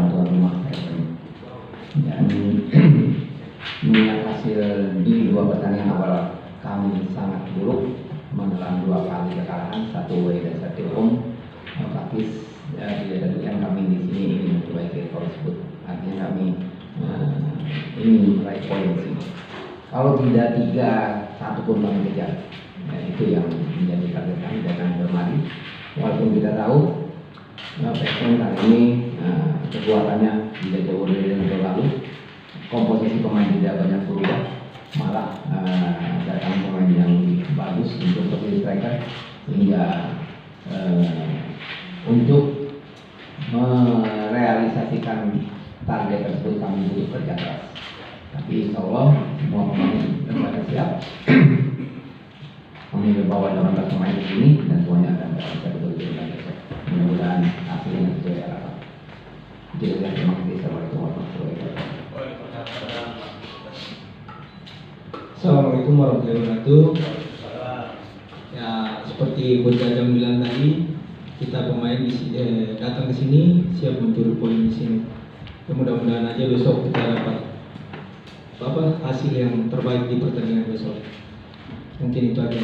lawan tuan rumah dan melihat hasil di 2 pertandingan awal kami sangat buruk, menelan 2 kali kekalahan, 1 away dan 1 home. Praktis yang kami di sini ingin memperbaiki rekor tersebut. Artinya kami ingin meraih poin di sini. Kalau tidak 3-1 pun kami kejar. Itu yang menjadi target kami datang bermari. Walaupun kita tahu PSM kali ini kekuatannya tidak jauh dari yang lalu. Komposisi pemain tidak banyak berubah, malah datang pemain yang lebih bagus untuk posisi striker, sehingga untuk merealisasikan target tersebut kami butuh kerja keras. Tapi insya Allah semua pemain pada siap. Kami membawa 18 pemain di sini dan semuanya akan bisa betul-betul besok. Mudah-mudahan hasilnya sesuai harapan. Jadi terima kasih. Assalamualaikum warahmatullahi wabarakatuh. Assalamualaikum warahmatullahi wabarakatuh. Ya, seperti Bos Jajang bilang tadi, kita pemain datang ke sini siap mencuri poin di sini. Ya, mudah-mudahan aja besok kita dapat hasil yang terbaik di pertandingan besok. Mungkin itu aja.